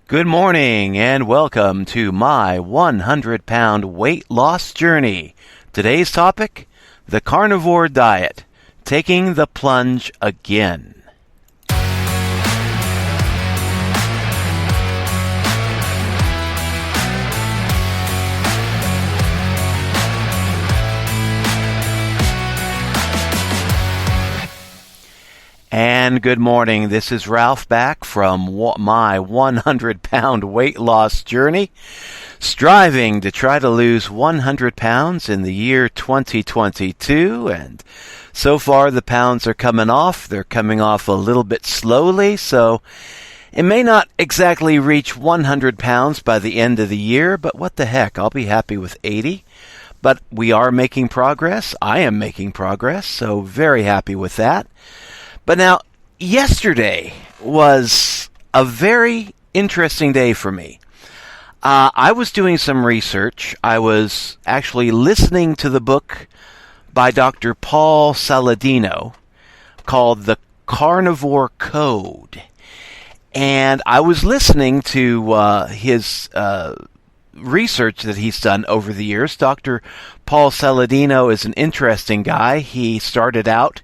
Good morning and welcome to my 100-pound weight loss journey. Today's topic, the carnivore diet, taking the plunge again. And good morning, this is Ralph back from my 100-pound weight loss journey, striving to try to lose 100 pounds in the year 2022, and so far the pounds are coming off. They're coming off a little bit slowly, so it may not exactly reach 100 pounds by the end of the year, but what the heck, I'll be happy with 80. But we are making progress. I am making progress, so very happy with that. But now, yesterday was a very interesting day for me. I was doing some research. I was actually listening to the book by Dr. Paul Saladino called The Carnivore Code. And I was listening to his research that he's done over the years. Dr. Paul Saladino is an interesting guy. He started out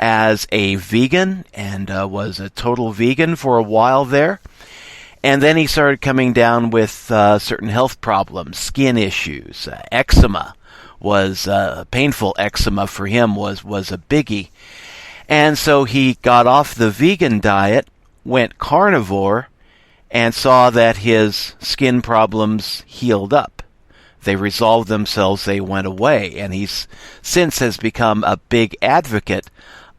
as a vegan and was a total vegan for a while there. And then he started coming down with certain health problems, skin issues, eczema was painful eczema for him was a biggie. And so he got off the vegan diet, went carnivore, and saw that his skin problems healed up. They resolved themselves, they went away, and he's since has become a big advocate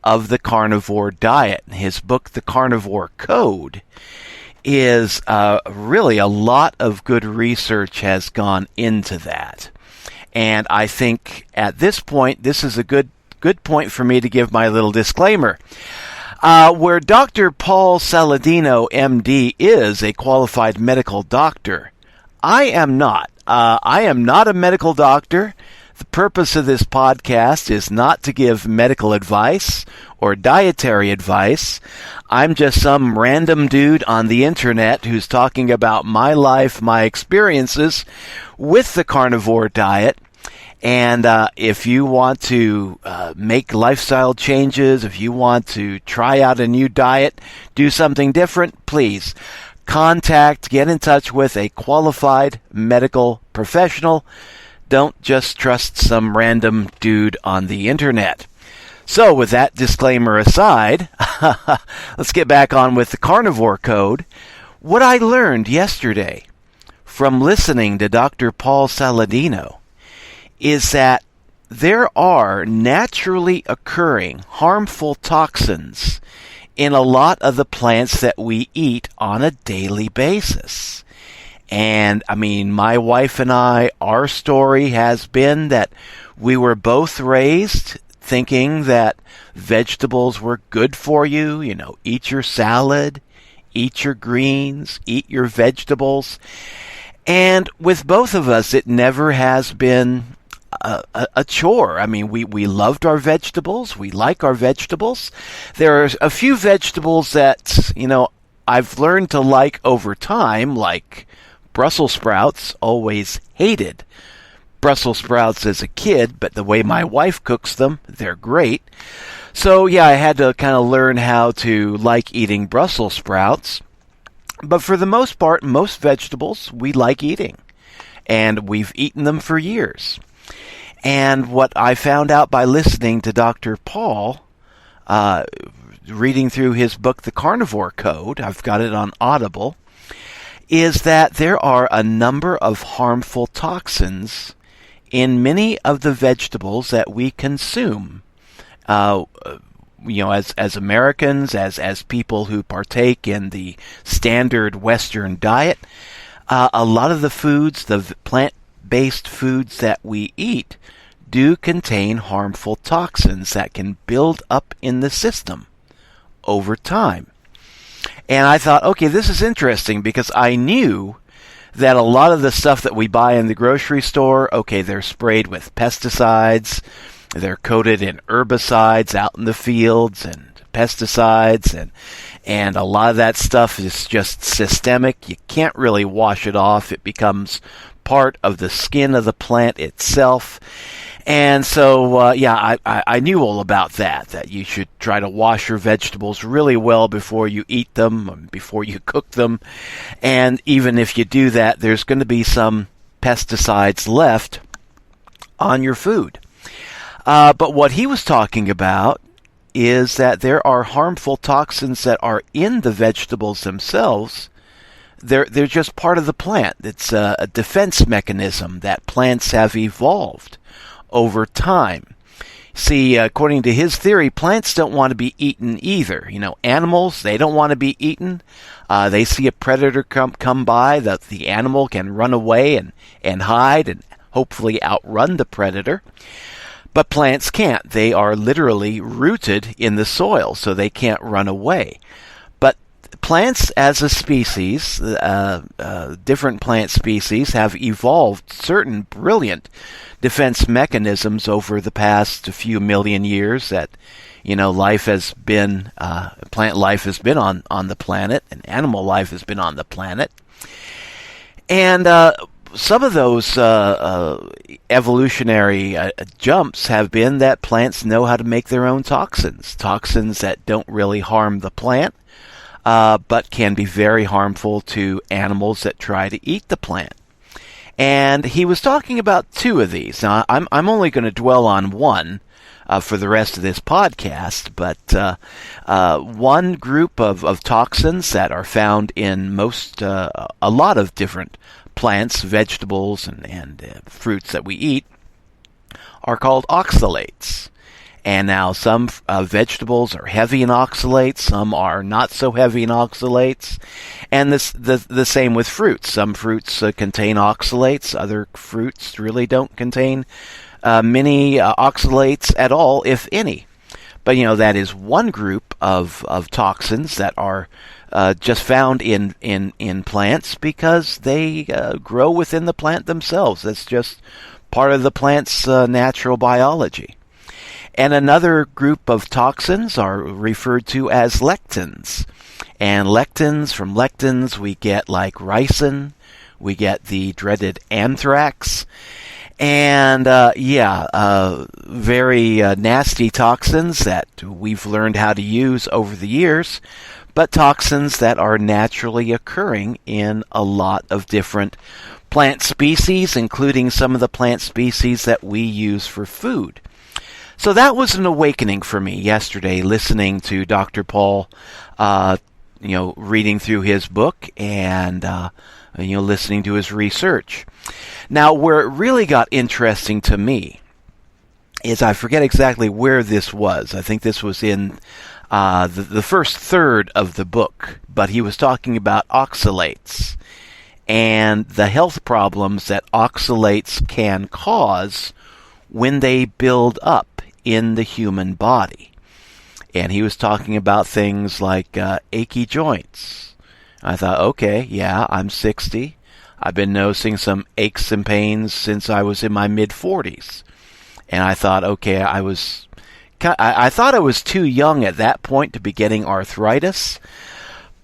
of the carnivore diet. His book, The Carnivore Code, is really a lot of good research has gone into that. And I think at this point, this is a good point for me to give my little disclaimer. Where Dr. Paul Saladino, MD, is a qualified medical doctor, I am not. I am not a medical doctor. The purpose of this podcast is not to give medical advice or dietary advice. I'm just some random dude on the internet who's talking about my life, my experiences with the carnivore diet. And if you want to make lifestyle changes, if you want to try out a new diet, do something different, please get in touch with a qualified medical professional. Don't just trust some random dude on the internet. So with that disclaimer aside, let's get back on with the Carnivore Code. What I learned yesterday from listening to Dr. Paul Saladino is that there are naturally occurring harmful toxins in a lot of the plants that we eat on a daily basis. And, I mean, my wife and I, our story has been that we were both raised thinking that vegetables were good for you. You know, eat your salad, eat your greens, eat your vegetables. And with both of us, it never has been a chore. I mean, we loved our vegetables. We like our vegetables. There are a few vegetables that, I've learned to like over time, like Brussels sprouts. Always hated Brussels sprouts as a kid, but the way my wife cooks them, they're great. So, yeah, I had to kind of learn how to like eating Brussels sprouts. But for the most part, most vegetables we like eating. And we've eaten them for years. And what I found out by listening to Dr. Paul, reading through his book, The Carnivore Code, I've got it on Audible, is that there are a number of harmful toxins in many of the vegetables that we consume. As Americans, as people who partake in the standard Western diet, a lot of the foods, the plant-based foods that we eat, do contain harmful toxins that can build up in the system over time. And I thought, okay, this is interesting because I knew that a lot of the stuff that we buy in the grocery store, okay, they're sprayed with pesticides, they're coated in herbicides out in the fields and pesticides, And a lot of that stuff is just systemic. You can't really wash it off. It becomes part of the skin of the plant itself. And so, I knew all about that you should try to wash your vegetables really well before you eat them, before you cook them. And even if you do that, there's going to be some pesticides left on your food. But what he was talking about is that there are harmful toxins that are in the vegetables themselves. They're just part of the plant. It's a defense mechanism that plants have evolved over time. See, according to his theory, plants don't want to be eaten either. Animals, they don't want to be eaten. They see a predator come by, the animal can run away and hide and hopefully outrun the predator. But plants can't. They are literally rooted in the soil, so they can't run away. But plants as a species, different plant species, have evolved certain brilliant defense mechanisms over the past few million years that, life has been, plant life has been on the planet, and animal life has been on the planet. And some of those evolutionary jumps have been that plants know how to make their own toxins that don't really harm the plant, but can be very harmful to animals that try to eat the plant. And he was talking about two of these. Now, I'm only going to dwell on one for the rest of this podcast, but one group of toxins that are found in a lot of different plants, vegetables, and fruits that we eat are called oxalates. And now some vegetables are heavy in oxalates, some are not so heavy in oxalates, and the same with fruits. Some fruits contain oxalates, other fruits really don't contain many oxalates at all, if any. But that is one group of toxins that are just found in plants because they grow within the plant themselves. That's just part of the plant's natural biology. And another group of toxins are referred to as lectins. And from lectins we get like ricin, we get the dreaded anthrax, and very nasty toxins that we've learned how to use over the years, but toxins that are naturally occurring in a lot of different plant species, including some of the plant species that we use for food. So that was an awakening for me yesterday, listening to Dr. Paul, reading through his book and, listening to his research. Now, where it really got interesting to me is I forget exactly where this was. I think this was in the first third of the book, but he was talking about oxalates and the health problems that oxalates can cause when they build up in the human body. And he was talking about things like achy joints. I thought, okay, yeah, I'm 60. I've been noticing some aches and pains since I was in my mid-40s. And I thought, okay, I thought I was too young at that point to be getting arthritis.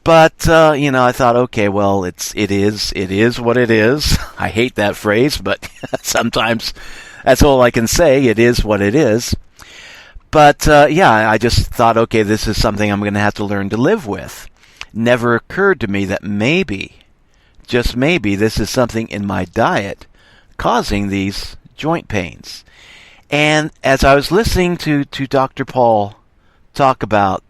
But, I thought, okay, well, it is what it is. I hate that phrase, but sometimes that's all I can say. It is what it is. But, I just thought, okay, this is something I'm going to have to learn to live with. Never occurred to me that maybe, just maybe, this is something in my diet causing these joint pains. And as I was listening to Dr. Paul talk about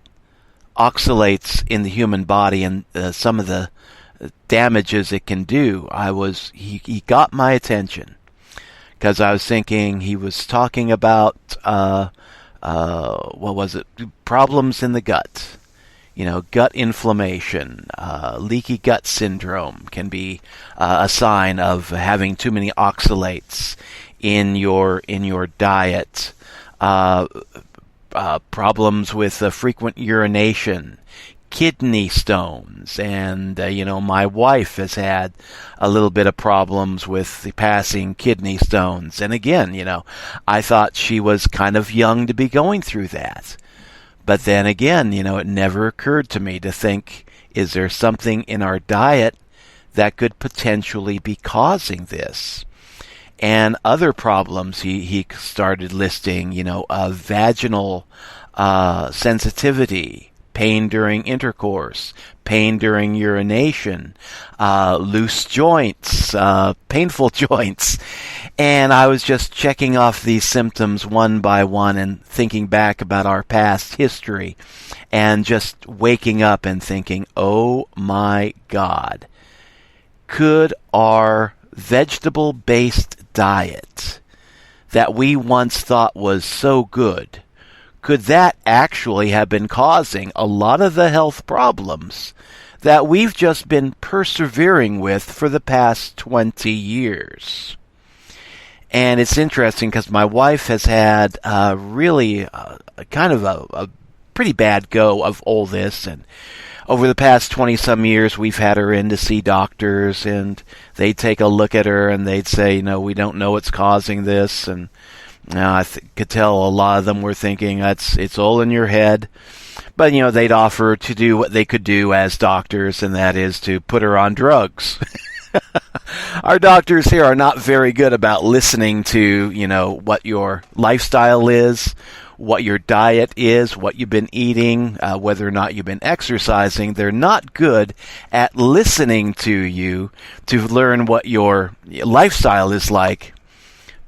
oxalates in the human body and some of the damages it can do, he got my attention. Because I was thinking he was talking about problems in the gut. Gut inflammation, leaky gut syndrome can be a sign of having too many oxalates in your diet. Problems with frequent urination, kidney stones, and my wife has had a little bit of problems with the passing kidney stones. And again, I thought she was kind of young to be going through that. But then again, it never occurred to me to think, is there something in our diet that could potentially be causing this? And other problems he started listing, vaginal sensitivity, pain during intercourse, pain during urination, loose joints, painful joints. And I was just checking off these symptoms one by one and thinking back about our past history and just waking up and thinking, oh my God, could our vegetable-based diet that we once thought was so good, could that actually have been causing a lot of the health problems that we've just been persevering with for the past 20 years? And it's interesting because my wife has had really kind of a pretty bad go of all this. And over the past 20-some years, we've had her in to see doctors, and they'd take a look at her and they'd say, we don't know what's causing this. And I could tell a lot of them were thinking it's all in your head. But, they'd offer to do what they could do as doctors, and that is to put her on drugs. Our doctors here are not very good about listening to, what your lifestyle is, what your diet is, what you've been eating, whether or not you've been exercising. They're not good at listening to you to learn what your lifestyle is like.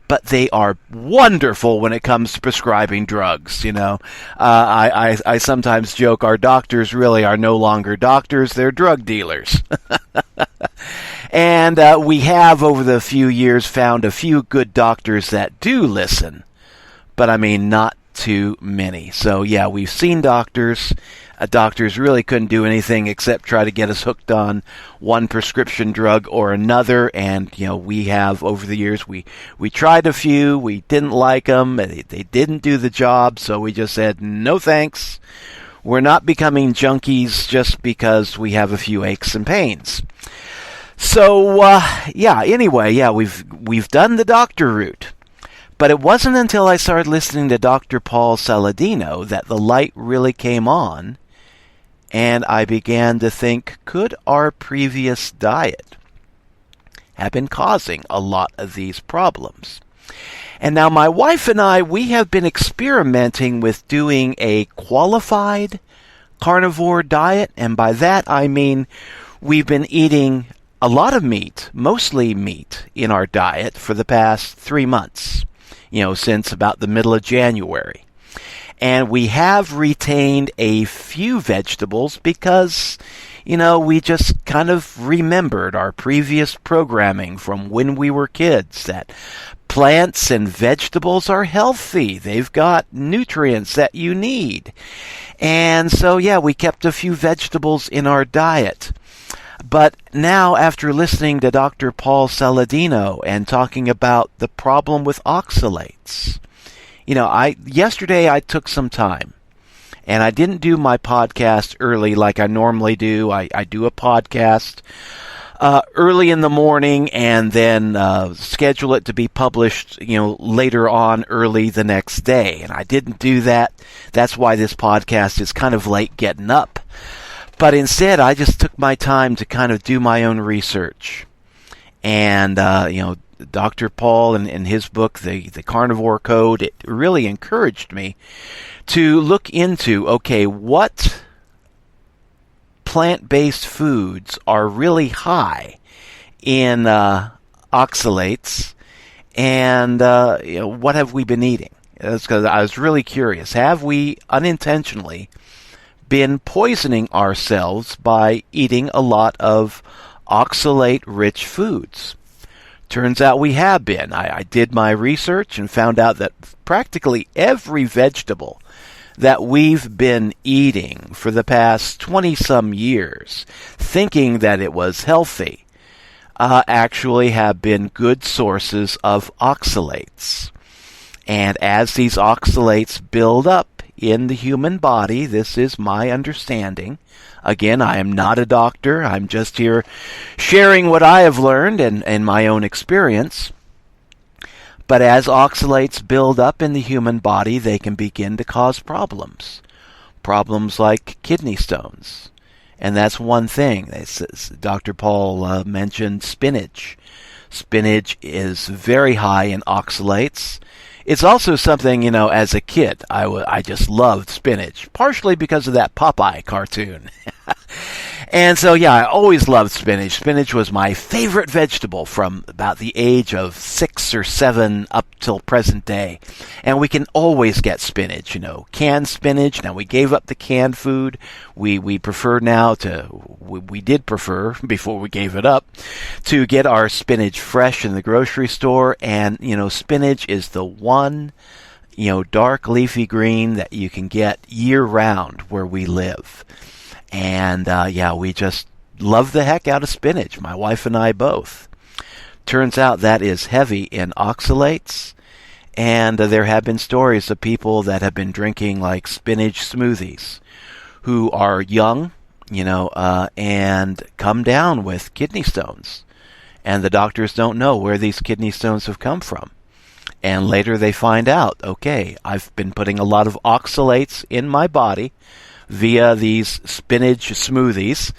But they are wonderful when it comes to prescribing drugs. I sometimes joke our doctors really are no longer doctors, they're drug dealers. And we have, over the few years, found a few good doctors that do listen. But, not too many. So, yeah, we've seen doctors. Doctors really couldn't do anything except try to get us hooked on one prescription drug or another. And, we have, over the years, we tried a few. We didn't like them. They didn't do the job. So we just said, no thanks. We're not becoming junkies just because we have a few aches and pains. So, we've done the doctor route. But it wasn't until I started listening to Dr. Paul Saladino that the light really came on, and I began to think, could our previous diet have been causing a lot of these problems? And now my wife and I, we have been experimenting with doing a qualified carnivore diet, and by that I mean we've been eating a lot of meat, mostly meat, in our diet for the past 3 months. Since about the middle of January. And we have retained a few vegetables because, we just kind of remembered our previous programming from when we were kids that plants and vegetables are healthy. They've got nutrients that you need. And so, we kept a few vegetables in our diet. But now, after listening to Dr. Paul Saladino and talking about the problem with oxalates, yesterday I took some time, and I didn't do my podcast early like I normally do. I do a podcast early in the morning and then schedule it to be published, later on early the next day. And I didn't do that. That's why this podcast is kind of late getting up. But instead, I just took my time to kind of do my own research. And, Dr. Paul in his book, the Carnivore Code, it really encouraged me to look into, what plant-based foods are really high in oxalates, and, what have we been eating? That's because I was really curious. Have we unintentionally been poisoning ourselves by eating a lot of oxalate-rich foods? Turns out we have been. I did my research and found out that practically every vegetable that we've been eating for the past 20-some years, thinking that it was healthy, actually have been good sources of oxalates. And as these oxalates build up in the human body, this is my understanding. Again, I am not a doctor. I'm just here sharing what I have learned and my own experience. But as oxalates build up in the human body, they can begin to cause problems. problems like kidney stones. And that's one thing. Dr. Paul mentioned spinach. Spinach is very high in oxalates. It's also something, as a kid, I just loved spinach, partially because of that Popeye cartoon. And so, I always loved spinach. Spinach was my favorite vegetable from about the age of 6 or 7 up till present day. And we can always get spinach, canned spinach. Now, we gave up the canned food. We prefer now we did prefer, before we gave it up, to get our spinach fresh in the grocery store. And, spinach is the one, dark leafy green that you can get year-round where we live. And, we just love the heck out of spinach, my wife and I both. Turns out that is heavy in oxalates, and there have been stories of people that have been drinking, like, spinach smoothies who are young, and come down with kidney stones. And the doctors don't know where these kidney stones have come from. And later they find out, okay, I've been putting a lot of oxalates in my body via these spinach smoothies,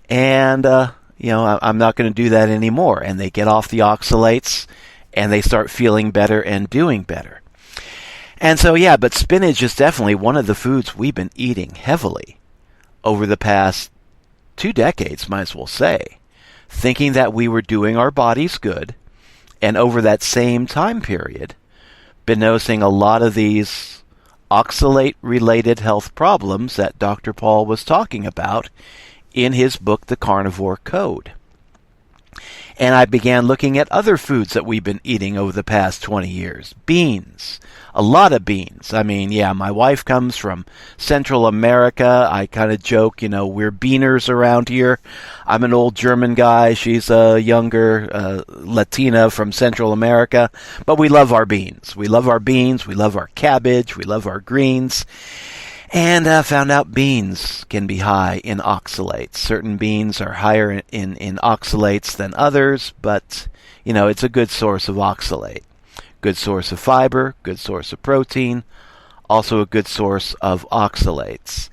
and I'm not going to do that anymore. And they get off the oxalates, and they start feeling better and doing better. And so, but spinach is definitely one of the foods we've been eating heavily over the past 2 decades, might as well say, thinking that we were doing our bodies good, and over that same time period, been noticing a lot of these oxalate-related health problems that Dr. Paul was talking about in his book, The Carnivore Code. And I began looking at other foods that we've been eating over the past 20 years. Beans. A lot of beans. I mean, my wife comes from Central America. I kind of joke, we're beaners around here. I'm an old German guy. She's a younger Latina from Central America. But we love our beans. We love our beans. We love our cabbage. We love our greens. And found out beans can be high in oxalates. Certain beans are higher in oxalates than others, but, it's a good source of oxalate. Good source of fiber, good source of protein, also a good source of oxalates.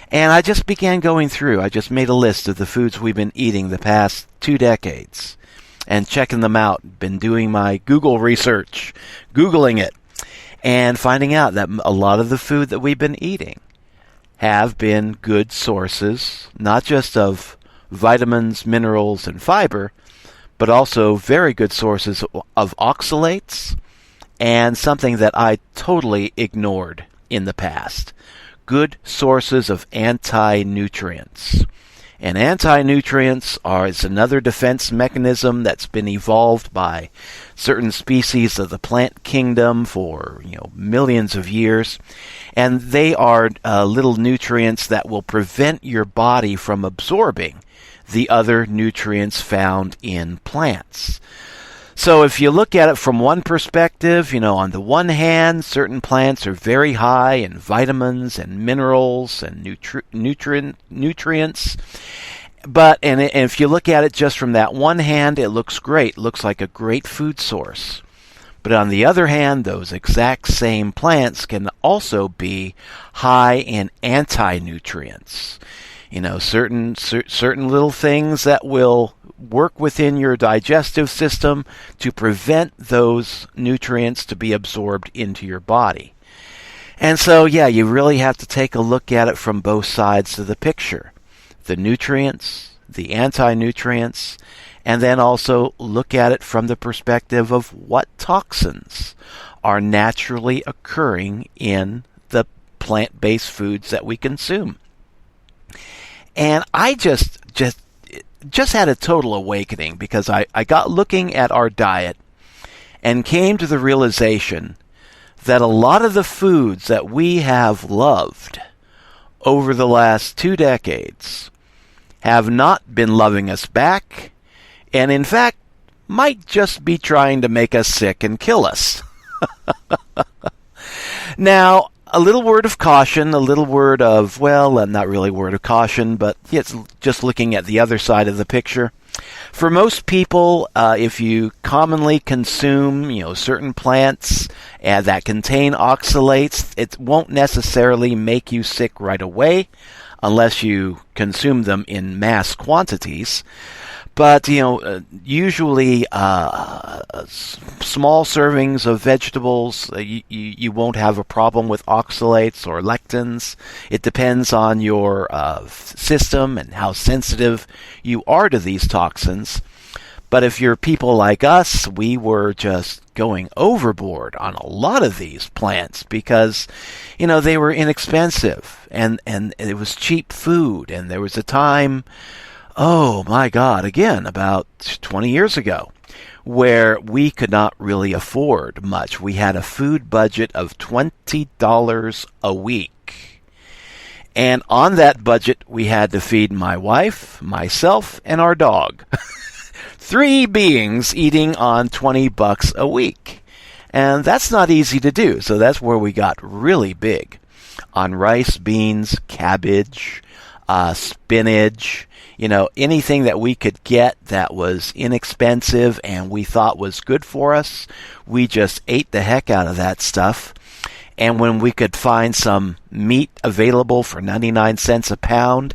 And I just began going through. I just made a list of the foods we've been eating the past 2 decades and checking them out. Been doing my Google research, Googling it, and finding out that a lot of the food that we've been eating have been good sources, not just of vitamins, minerals, and fiber, but also very good sources of oxalates, and something that I totally ignored in the past. Good sources of anti-nutrients. And anti-nutrients is another defense mechanism that's been evolved by certain species of the plant kingdom for millions of years. And they are little nutrients that will prevent your body from absorbing the other nutrients found in plants. So if you look at it from one perspective, on the one hand, certain plants are very high in vitamins and minerals and nutrients. But and if you look at it just from that one hand, it looks great. It looks like a great food source. But on the other hand, those exact same plants can also be high in anti-nutrients. Certain little things that will work within your digestive system to prevent those nutrients to be absorbed into your body. And so, you really have to take a look at it from both sides of the picture. The nutrients, the anti-nutrients, and then also look at it from the perspective of what toxins are naturally occurring in the plant-based foods that we consume. And I just had a total awakening because I got looking at our diet and came to the realization that a lot of the foods that we have loved over the last 2 decades have not been loving us back, and in fact might just be trying to make us sick and kill us. Now, a little word of caution, a little word of, not really word of caution, but it's just looking at the other side of the picture. For most people, if you commonly consume, certain plants that contain oxalates, it won't necessarily make you sick right away unless you consume them in mass quantities. But, usually small servings of vegetables, you won't have a problem with oxalates or lectins. It depends on your system and how sensitive you are to these toxins. But if you're people like us, we were just going overboard on a lot of these plants because, they were inexpensive and it was cheap food. And there was a time, oh my God, again, about 20 years ago, where we could not really afford much. We had a food budget of $20 a week. And on that budget, we had to feed my wife, myself, and our dog. 3 beings eating on $20 a week. And that's not easy to do. So that's where we got really big on rice, beans, cabbage, spinach, anything that we could get that was inexpensive and we thought was good for us. We just ate the heck out of that stuff. And when we could find some meat available for 99 cents a pound,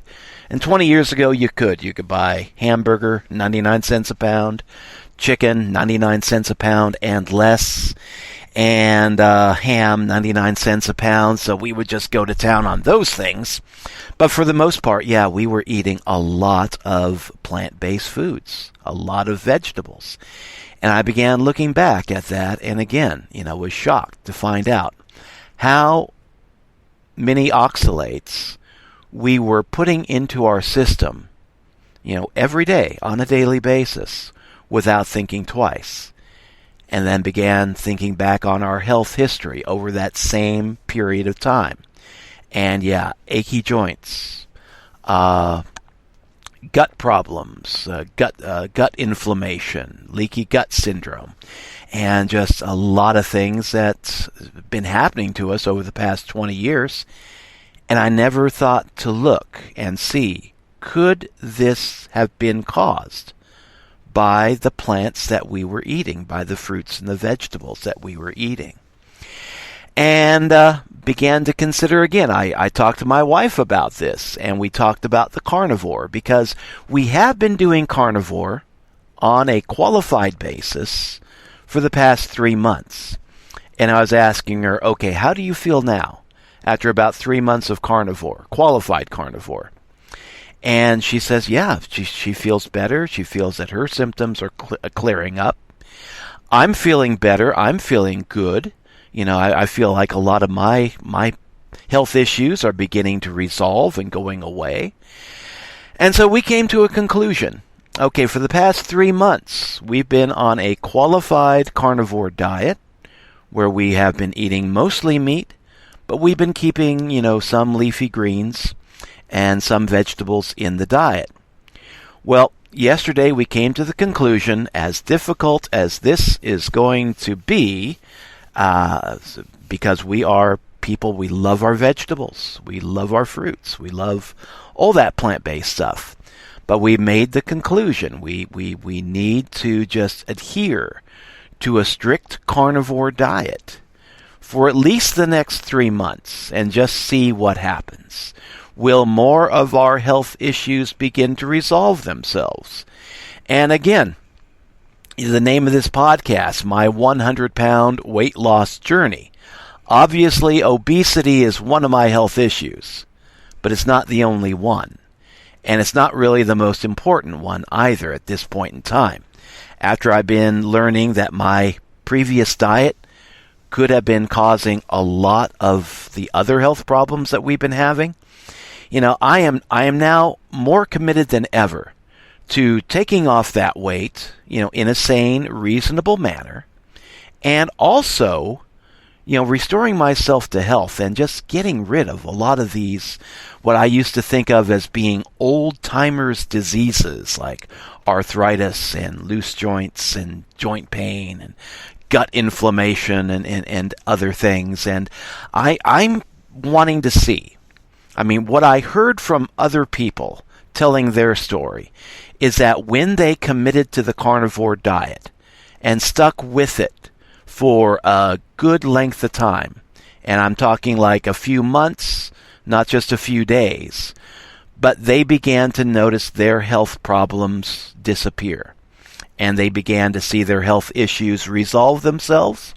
and 20 years ago you could buy hamburger, 99 cents a pound, chicken, 99 cents a pound and less, and ham, 99 cents a pound. So we would just go to town on those things. But for the most part, yeah, we were eating a lot of plant-based foods, a lot of vegetables. And I began looking back at that, and again, was shocked to find out how many oxalates we were putting into our system, every day on a daily basis without thinking twice. And then began thinking back on our health history over that same period of time. And yeah, achy joints, gut problems, gut inflammation, leaky gut syndrome, and just a lot of things that's been happening to us over the past 20 years. And I never thought to look and see, could this have been caused by the plants that we were eating, by the fruits and the vegetables that we were eating? And began to consider again. I talked to my wife about this, and we talked about the carnivore, because we have been doing carnivore on a qualified basis for the past 3 months. And I was asking her, okay, how do you feel now after about 3 months of carnivore, qualified carnivore? And she says, yeah, she feels better. She feels that her symptoms are clearing up. I'm feeling better. I'm feeling good. I feel like a lot of my health issues are beginning to resolve and going away. And so we came to a conclusion. Okay, for the past 3 months, we've been on a qualified carnivore diet where we have been eating mostly meat, but we've been keeping, some leafy greens and some vegetables in the diet. Well, yesterday we came to the conclusion, as difficult as this is going to be, because we are people, we love our vegetables, we love our fruits, we love all that plant-based stuff. But we made the conclusion we need to just adhere to a strict carnivore diet for at least the next 3 months and just see what happens. Will more of our health issues begin to resolve themselves? And again, the name of this podcast, My 100-Pound Weight Loss Journey. Obviously, obesity is one of my health issues, but it's not the only one. And it's not really the most important one either at this point in time. After I've been learning that my previous diet could have been causing a lot of the other health problems that we've been having, I am now more committed than ever to taking off that weight, in a sane, reasonable manner, and also, restoring myself to health and just getting rid of a lot of these, what I used to think of as being old-timers diseases like arthritis and loose joints and joint pain and gut inflammation and other things. And I'm wanting to see, what I heard from other people telling their story is that when they committed to the carnivore diet and stuck with it for a good length of time, and I'm talking like a few months, not just a few days, but they began to notice their health problems disappear. And they began to see their health issues resolve themselves.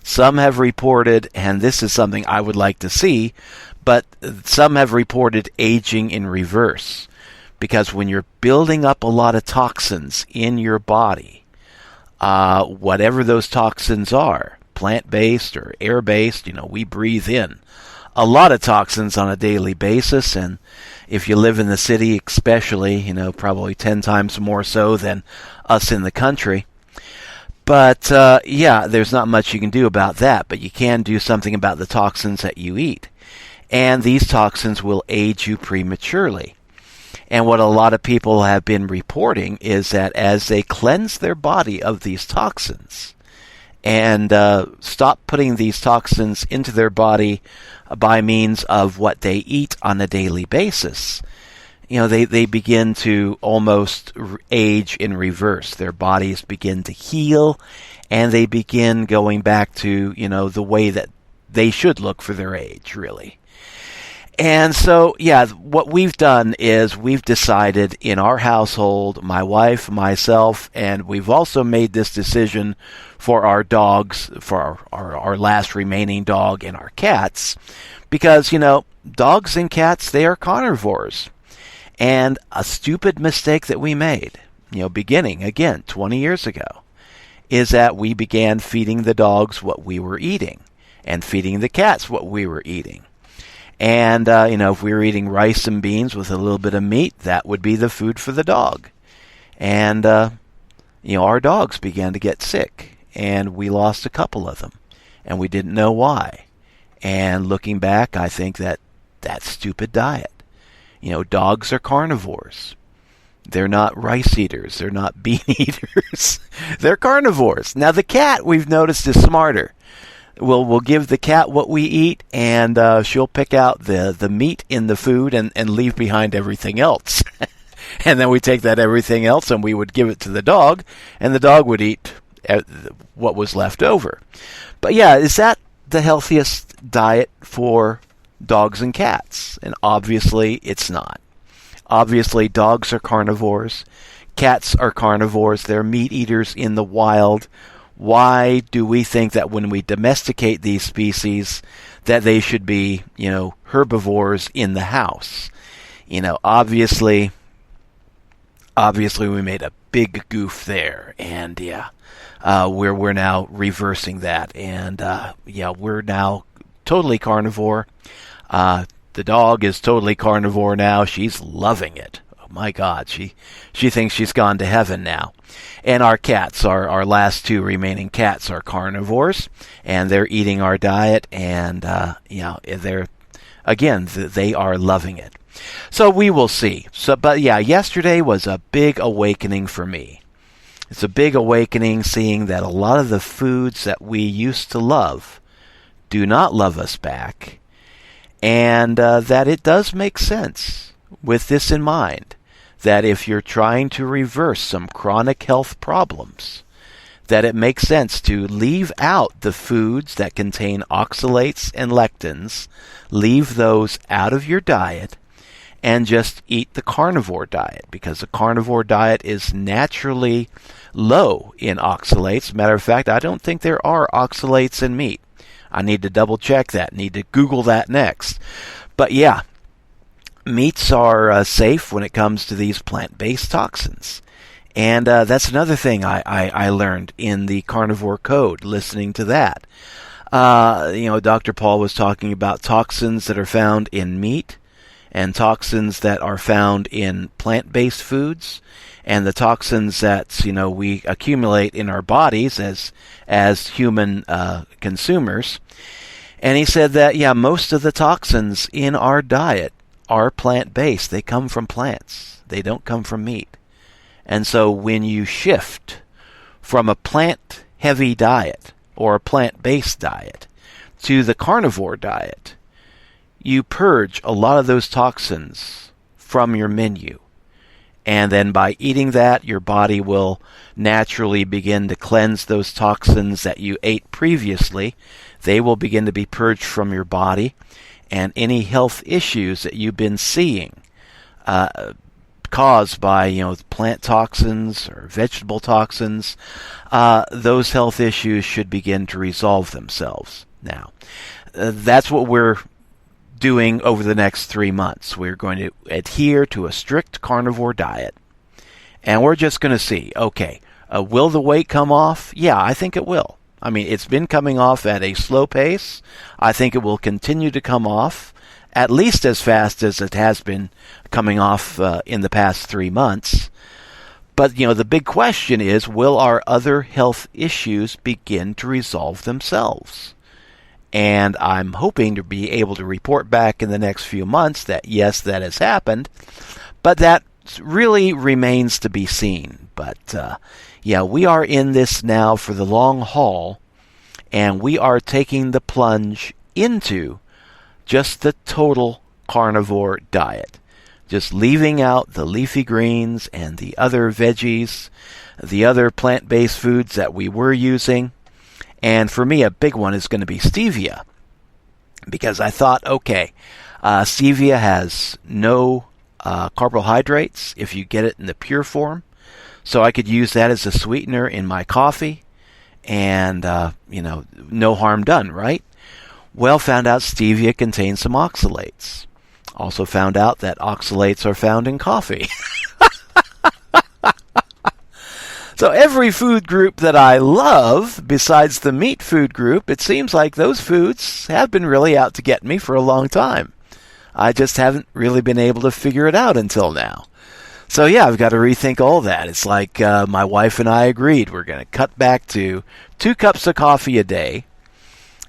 Some have reported, and this is something I would like to see, but some have reported aging in reverse. Because when you're building up a lot of toxins in your body, whatever those toxins are, plant-based or air-based, we breathe in a lot of toxins on a daily basis, and if you live in the city especially, probably 10 times more so than us in the country. But, there's not much you can do about that, but you can do something about the toxins that you eat. And these toxins will age you prematurely. And what a lot of people have been reporting is that as they cleanse their body of these toxins and stop putting these toxins into their body by means of what they eat on a daily basis, they begin to almost age in reverse. Their bodies begin to heal, and they begin going back to, the way that they should look for their age, really. And so, what we've done is we've decided in our household, my wife, myself, and we've also made this decision for our dogs, for our last remaining dog and our cats, because, dogs and cats, they are carnivores. And a stupid mistake that we made, beginning, again, 20 years ago, is that we began feeding the dogs what we were eating and feeding the cats what we were eating. And, if we were eating rice and beans with a little bit of meat, that would be the food for the dog. And, our dogs began to get sick, and we lost a couple of them, and we didn't know why. And looking back, I think that stupid diet. Dogs are carnivores. They're not rice eaters. They're not bean eaters. They're carnivores. Now, the cat, we've noticed, is smarter. We'll give the cat what we eat, and she'll pick out the meat in the food and leave behind everything else. And then we take that everything else and we would give it to the dog, and the dog would eat what was left over. But is that the healthiest diet for dogs and cats? And obviously it's not. Obviously dogs are carnivores. Cats are carnivores. They're meat eaters in the wild. Why do we think that when we domesticate these species that they should be, herbivores in the house? Obviously we made a big goof there, and we're now reversing that, and we're now totally carnivore. The dog is totally carnivore now. She's loving it. Oh my God, she thinks she's gone to heaven now. And our cats, our last two remaining cats, are carnivores, and they're eating our diet, and they are loving it. So we will see. But yesterday was a big awakening for me. It's a big awakening seeing that a lot of the foods that we used to love do not love us back, and that it does make sense with this in mind, that if you're trying to reverse some chronic health problems, that it makes sense to leave out the foods that contain oxalates and lectins, leave those out of your diet, and just eat the carnivore diet, because the carnivore diet is naturally low in oxalates. Matter of fact, I don't think there are oxalates in meat. I need to double check that, need to Google that next. But meats are safe when it comes to these plant-based toxins. And that's another thing I learned in the Carnivore Code, listening to that. Dr. Paul was talking about toxins that are found in meat and toxins that are found in plant-based foods, and the toxins that we accumulate in our bodies as human consumers. And he said that most of the toxins in our diet are plant-based. They come from plants. They don't come from meat. And so when you shift from a plant-heavy diet or a plant-based diet to the carnivore diet, you purge a lot of those toxins from your menu. And then by eating that, your body will naturally begin to cleanse those toxins that you ate previously. They will begin to be purged from your body. And any health issues that you've been seeing caused by, plant toxins or vegetable toxins, those health issues should begin to resolve themselves. Now, that's what we're doing over the next 3 months. We're going to adhere to a strict carnivore diet. And we're just going to see, okay, will the weight come off? Yeah, I think it will. I mean, it's been coming off at a slow pace. I think it will continue to come off at least as fast as it has been coming off in the past 3 months. But, the big question is, will our other health issues begin to resolve themselves? And I'm hoping to be able to report back in the next few months that, yes, that has happened. But that really remains to be seen. But, we are in this now for the long haul. And we are taking the plunge into just the total carnivore diet. Just leaving out the leafy greens and the other veggies, the other plant-based foods that we were using. And for me, a big one is going to be stevia. Because I thought, okay, stevia has no carbohydrates if you get it in the pure form. So I could use that as a sweetener in my coffee. And, no harm done, right? Well, found out stevia contains some oxalates. Also found out that oxalates are found in coffee. So every food group that I love, besides the meat food group, it seems like those foods have been really out to get me for a long time. I just haven't really been able to figure it out until now. So yeah, I've got to rethink all that. It's like my wife and I agreed we're going to cut back to 2 cups of coffee a day.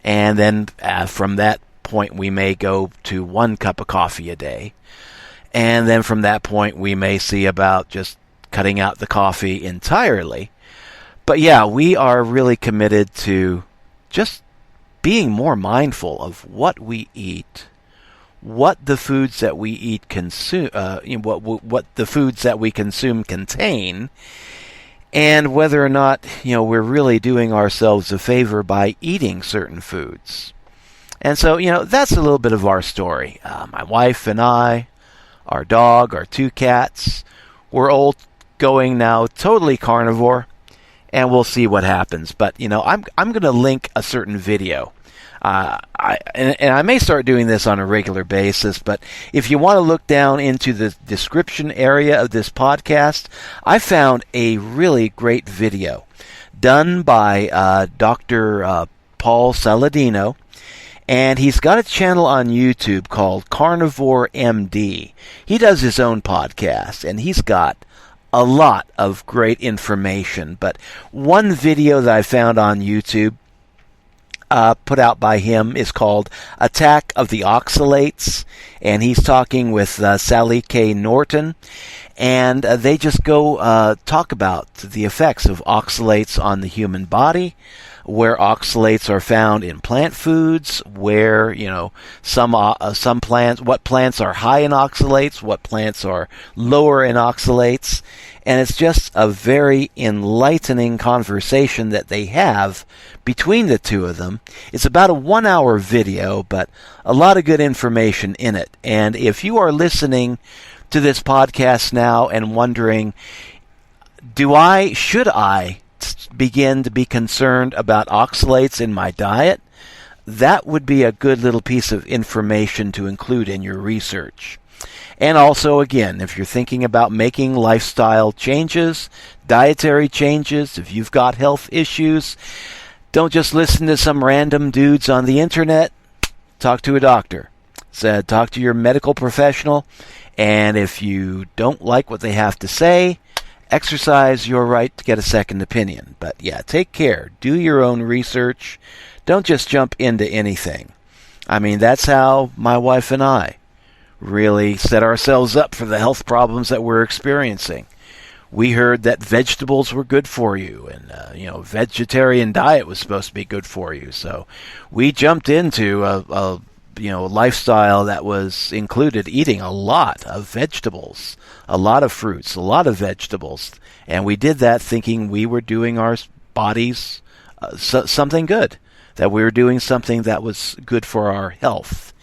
And then from that point, we may go to 1 cup of coffee a day. And then from that point, we may see about just cutting out the coffee entirely. But yeah, we are really committed to just being more mindful of what we eat, what the foods that we eat consume, what the foods that we consume contain, and whether or not we're really doing ourselves a favor by eating certain foods. And so that's a little bit of our story. My wife and I, our dog, our 2 cats, we're all going now totally carnivore, and we'll see what happens. But I'm going to link a certain video. I may start doing this on a regular basis, but if you want to look down into the description area of this podcast, I found a really great video done by Dr. Paul Saladino, and he's got a channel on YouTube called Carnivore MD. He does his own podcast, and he's got a lot of great information. But one video that I found on YouTube put out by him is called Attack of the Oxalates, and he's talking with Sally K. Norton, and they just go talk about the effects of oxalates on the human body, where oxalates are found in plant foods, where some plants, what plants are high in oxalates, what plants are lower in oxalates. And it's just a very enlightening conversation that they have between the two of them. It's about a 1-hour video, but a lot of good information in it. And if you are listening to this podcast now and wondering, should I begin to be concerned about oxalates in my diet? That would be a good little piece of information to include in your research. And also, again, if you're thinking about making lifestyle changes, dietary changes, if you've got health issues, don't just listen to some random dudes on the internet. Talk to a doctor. Talk to your medical professional. And if you don't like what they have to say, exercise your right to get a second opinion. But yeah, take care. Do your own research. Don't just jump into anything. I mean, that's how my wife and I really set ourselves up for the health problems that we're experiencing. We heard that vegetables were good for you, and vegetarian diet was supposed to be good for you. So we jumped into a lifestyle that was included eating a lot of vegetables, a lot of fruits, a lot of vegetables. And we did that thinking we were doing our bodies something good, that we were doing something that was good for our health.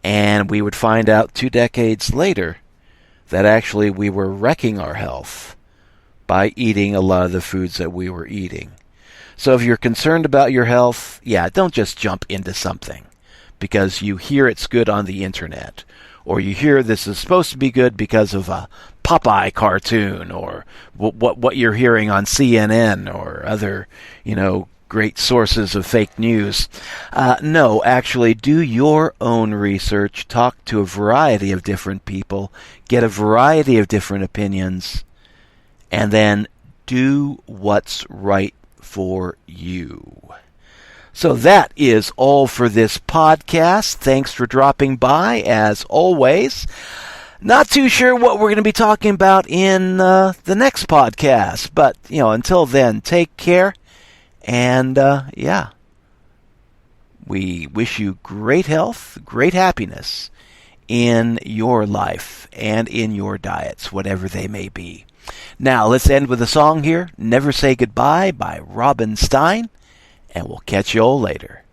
And we would find out 2 decades later that actually we were wrecking our health by eating a lot of the foods that we were eating. So if you're concerned about your health, don't just jump into something because you hear it's good on the internet, or you hear this is supposed to be good because of a Popeye cartoon, or what you're hearing on CNN or other, great sources of fake news. No, actually do your own research, talk to a variety of different people, get a variety of different opinions, and then do what's right for you. So that is all for this podcast. Thanks for dropping by, as always. Not too sure what we're going to be talking about in the next podcast, but, until then, take care, and, we wish you great health, great happiness in your life and in your diets, whatever they may be. Now, let's end with a song here, Never Say Goodbye by Robin Stein, and we'll catch you all later.